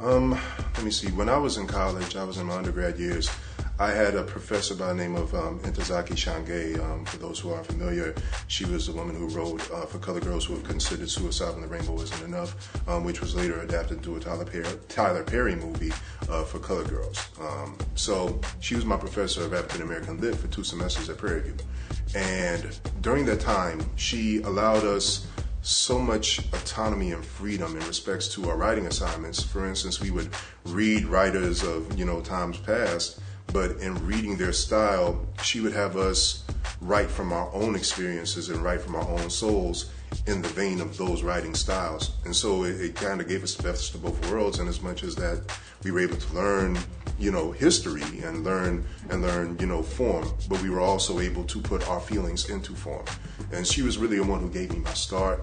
Let me see. When I was in college, I was in my undergrad years, I had a professor by the name of Intozaki Shange. For those who aren't familiar, she was the woman who wrote For Color Girls Who Have Considered Suicide When the Rainbow Isn't Enough, which was later adapted into a Tyler Perry movie, For Color Girls. So she was my professor of African American Lit for 2 semesters at Prairie View. And during that time, she allowed us so much autonomy and freedom in respects to our writing assignments. For instance, we would read writers of, times past, but in reading their style, she would have us write from our own experiences and write from our own souls in the vein of those writing styles. And so it kind of gave us the best of both worlds, in as much as that we were able to learn, history and learn, form, but we were also able to put our feelings into form. And she was really the one who gave me my start.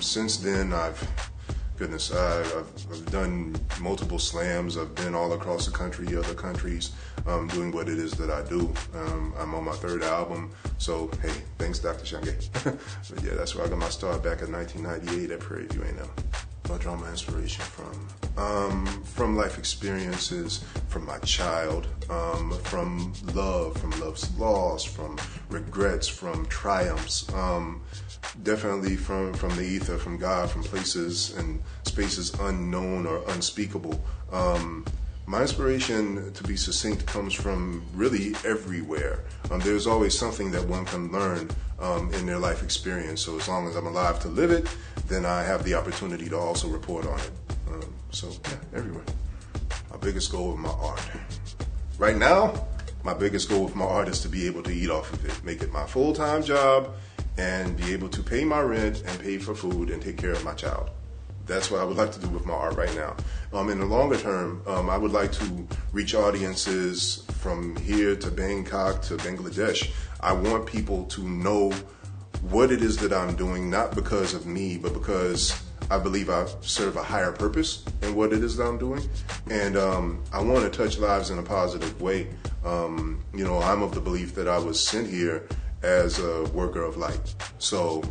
Since then, I've done multiple slams. I've been all across the country, other countries, doing what it is that I do. I'm on my 3rd album, so hey, thanks, Dr. Shange. But yeah, that's where I got my start back in 1998 at Prairie View A&M. I draw my inspiration from life experiences, from my child, from love, from love's loss, from regrets, from triumphs, definitely from the ether, from God, from places and spaces unknown or unspeakable. My inspiration, to be succinct, comes from really everywhere. There's always something that one can learn in their life experience. So as long as I'm alive to live it, then I have the opportunity to also report on it. So yeah, everywhere. My biggest goal with my art. Right now, my biggest goal with my art is to be able to eat off of it, make it my full-time job, and be able to pay my rent and pay for food and take care of my child. That's what I would like to do with my art right now. In the longer term, I would like to reach audiences from here to Bangkok to Bangladesh. I want people to know what it is that I'm doing, not because of me, but because I believe I serve a higher purpose in what it is that I'm doing. And I want to touch lives in a positive way. I'm of the belief that I was sent here as a worker of light. So,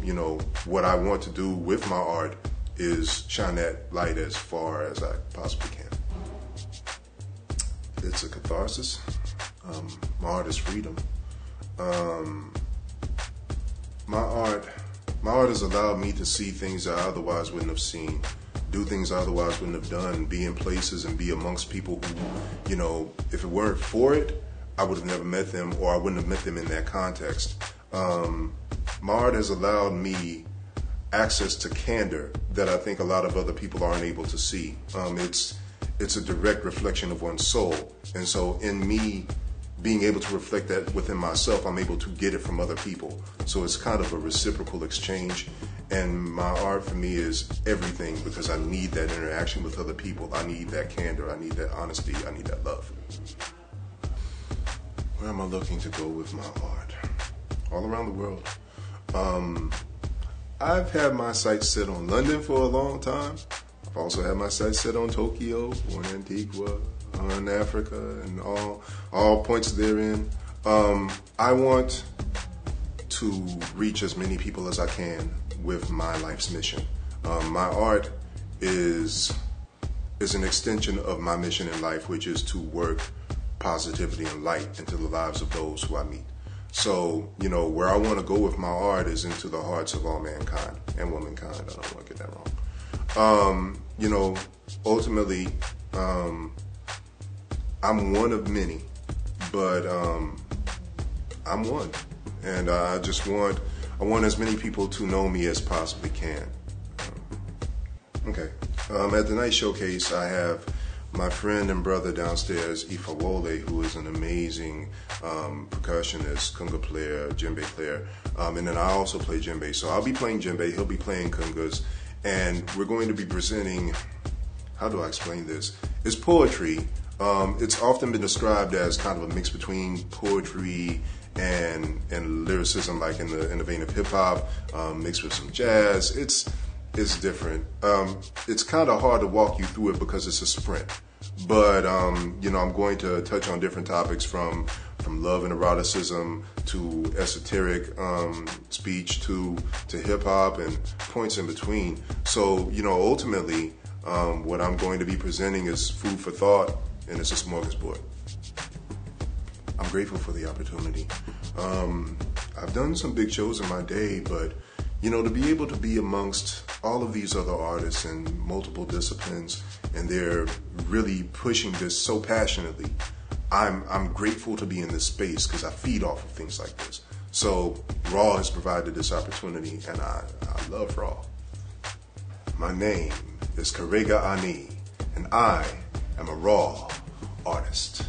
what I want to do with my art is shine that light as far as I possibly can. It's a catharsis. My art is freedom. My art has allowed me to see things that I otherwise wouldn't have seen, do things I otherwise wouldn't have done, be in places and be amongst people who, if it weren't for it, I would have never met them, or I wouldn't have met them in that context. My art has allowed me access to candor that I think a lot of other people aren't able to see. It's a direct reflection of one's soul. And so in me being able to reflect that within myself, I'm able to get it from other people. So it's kind of a reciprocal exchange. And my art for me is everything, because I need that interaction with other people. I need that candor. I need that honesty. I need that love. Where am I looking to go with my art? All around the world. I've had my sights set on London for a long time. I've also had my sights set on Tokyo, or Antigua, on Africa, and all points therein. I want to reach as many people as I can with my life's mission. My art is an extension of my mission in life, which is to work positivity and light into the lives of those who I meet. So, where I want to go with my art is into the hearts of all mankind and womankind. I don't want to get that wrong. Ultimately, I'm one of many, but I'm one. And I want as many people to know me as possibly can. Okay. At the night showcase, I have my friend and brother downstairs, Ifawole, who is an amazing percussionist, conga player, djembe player, and then I also play djembe. So I'll be playing djembe, he'll be playing congas, and we're going to be presenting, how do I explain this? It's poetry. It's often been described as kind of a mix between poetry and lyricism, like in the vein of hip hop, mixed with some jazz. It's different. It's kind of hard to walk you through it because it's a sprint. But I'm going to touch on different topics from from love and eroticism to esoteric speech to hip hop and points in between. So, ultimately, what I'm going to be presenting is food for thought, and it's a smorgasbord. I'm grateful for the opportunity. I've done some big shows in my day, but to be able to be amongst all of these other artists in multiple disciplines, and they're really pushing this so passionately, I'm grateful to be in this space because I feed off of things like this. So Raw has provided this opportunity, and I love Raw. My name is Karega, and I am a Raw artist.